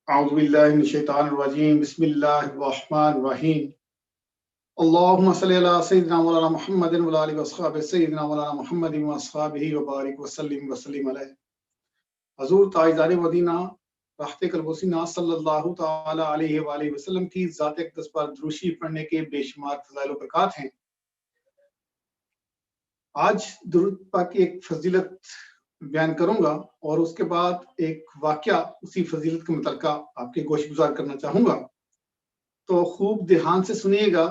اعوذ باللہ من الشیطان الرجیم بسم اللہ الرحمن الرحیم اللہم صلی علی سیدنا مولانا محمد وعلی آلہ وصحبہ سیدنا مولانا محمد واصحابہ وبارک وسلم علیہ۔ حضور تاجدار مدینہ راحت قلب و سینہ صلی اللہ تعالی علیہ وآلہ وسلم کی ذات اقدس پر دروشی پڑھنے کے بے شمار فضائل و برکات ہیں۔ آج درود پاک کی ایک فضیلت بیان کروں گا اور اس کے بعد ایک واقعہ اسی فضیلت کے متعلقہ آپ کے گوش گزار کرنا چاہوں گا، تو خوب دھیان سے سنیے گا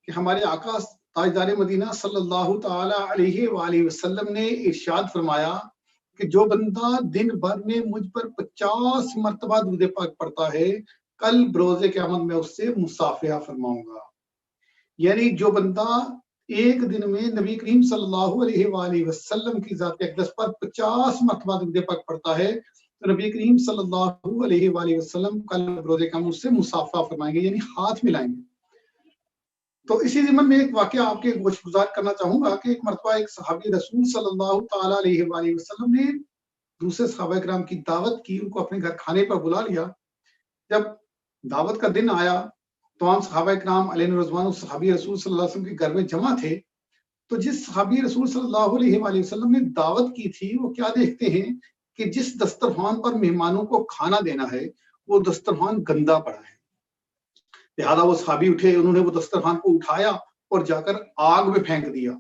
کہ ہمارے آقا تاجدار مدینہ صلی اللہ تعالی علیہ وآلہ وسلم نے ارشاد فرمایا کہ جو بندہ دن بھر میں مجھ پر 50 مرتبہ درود پاک پڑھتا ہے، کل بروز قیامت میں اس سے مصافحہ فرماؤں گا۔ یعنی جو بندہ ایک دن میں نبی کریم صلی اللہ علیہ وآلہ وسلم کی ذات اقدس پر 50 مرتبہ درود پاک پڑھتا ہے تو نبی کریم صلی اللہ علیہ وآلہ وسلم کل بروز قیامت سے مصافحہ فرمائیں گے، یعنی ہاتھ ملائیں گے۔ تو اسی ضمن میں ایک واقعہ آپ کے گوش گزار کرنا چاہوں گا کہ ایک مرتبہ ایک صحابی رسول صلی اللہ تعالی علیہ وآلہ وسلم نے دوسرے صحابہ کرام کی دعوت کی، ان کو اپنے گھر کھانے پر بلا لیا۔ جب دعوت کا دن آیا، تمام صحابہ کرام علیہ رضوان صحابی رسول صلی اللہ علیہ وسلم کے گھر میں جمع تھے، تو جس صحابی رسول صلی اللہ علیہ وآلہ وسلم نے دعوت کی تھی وہ کیا دیکھتے ہیں کہ جس دسترخوان پر مہمانوں کو کھانا دینا ہے وہ دسترخوان گندا پڑا ہے۔ لہذا وہ صحابی اٹھے، انہوں نے وہ دسترخوان کو اٹھایا اور جا کر آگ میں پھینک دیا۔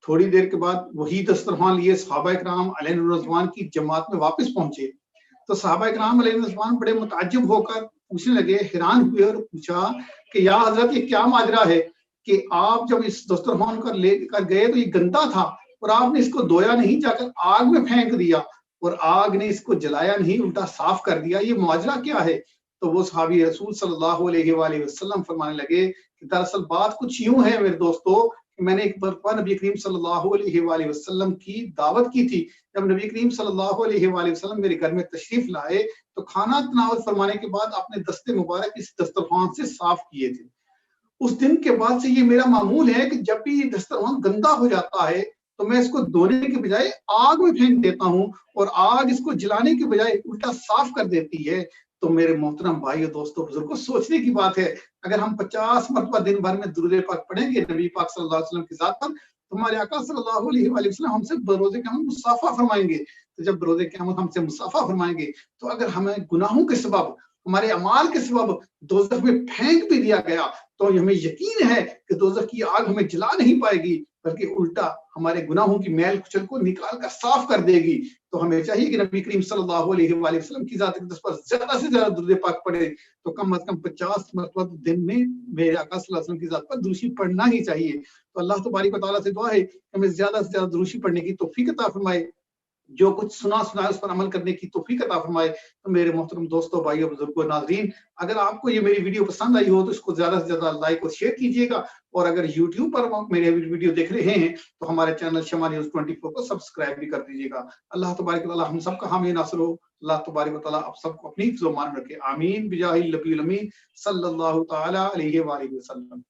تھوڑی دیر کے بعد وہی دسترخوان لیے صحابہ کرام علیہ رضوان کی جماعت میں واپس پہنچے تو صحابہ کرام علیہ رضوان بڑے متعجب ہو کر پوچھنے لگے، حیران ہوئے اور پوچھا کہ یا حضرت یہ کیا ماجرا ہے کہ آپ جب اس دسترخوان کو لے کر گئے تو یہ گندا تھا اور آپ نے اس کو دھویا نہیں، جا کر آگ میں پھینک دیا اور آگ نے اس کو جلایا نہیں، الٹا صاف کر دیا، یہ ماجرا کیا ہے؟ تو وہ صحابی رسول صلی اللہ علیہ وآلہ وسلم فرمانے لگے کہ دراصل بات کچھ یوں ہے میرے دوستو کہ میں نے ایک مرتبہ نبی کریم صلی اللہ علیہ وآلہ وسلم کی دعوت کی تھی۔ جب نبی کریم صلی اللہ علیہ وآلہ وسلم میرے گھر میں تشریف لائے تو کھانا تناول فرمانے کے بعد اپنے دست مبارک اس دسترخوان سے صاف کیے تھے۔ اس دن کے بعد سے یہ میرا معمول ہے کہ جب بھی یہ دسترخوان گندا ہو جاتا ہے تو میں اس کو دھونے کے بجائے آگ میں پھینک دیتا ہوں اور آگ اس کو جلانے کے بجائے الٹا صاف کر دیتی ہے۔ تو میرے محترم بھائیو دوستو بزرگوں، سوچنے کی بات ہے، اگر ہم 50 مرتبہ دن بھر میں درود پاک پڑھیں گے نبی پاک صلی اللہ علیہ وسلم کی ذات پر تو ہمارے آقا صلی اللہ علیہ وآلہ وسلم ہم سے بروز قیامت مصافحہ فرمائیں گے۔ تو جب بروز قیامت ہم سے مصافحہ فرمائیں گے تو اگر ہمیں گناہوں کے سبب، ہمارے اعمال کے سبب دوزخ میں پھینک بھی دیا گیا تو ہمیں یقین ہے کہ دوزخ کی آگ ہمیں جلا نہیں پائے گی، بلکہ الٹا ہمارے گناہوں کی میل کچل کو نکال کر صاف کر دے گی۔ تو ہمیں چاہیے کہ نبی کریم صلی اللہ علیہ وآلہ وسلم کی ذات اقدس پر زیادہ سے زیادہ درود پاک پڑھے، تو کم از کم 50 مرتبہ دن میں میرے آقا صلی اللہ علیہ وسلم کی ذات پر دروشی پڑھنا ہی چاہیے۔ تو اللہ تبارک و تعالیٰ سے دعا ہے کہ ہمیں زیادہ سے زیادہ دروشی پڑھنے کی توفیق عطا فرمائے، جو کچھ سنا ہے اس پر عمل کرنے کی توفیق عطا فرمائے۔ تو میرے محترم دوستوں، بھائیوں، بزرگوں، ناظرین، اگر آپ کو یہ میری ویڈیو پسند آئی ہو تو اس کو زیادہ سے زیادہ لائک اور شیئر کیجیے گا، اور اگر یوٹیوب پر میرے ویڈیو دیکھ رہے ہیں تو ہمارے چینل شمع نیوز 24 کو سبسکرائب بھی کر دیجیے گا۔ اللہ تبارک و تعالیٰ ہم سب کا حامی ناصر ہو۔ اللہ تبارک و تعالیٰ آپ سب کو اپنی حفظ و امان رکھے، آمین بجاہ النبی الامین صلی اللہ تعالی علیہ وآلہ وسلم۔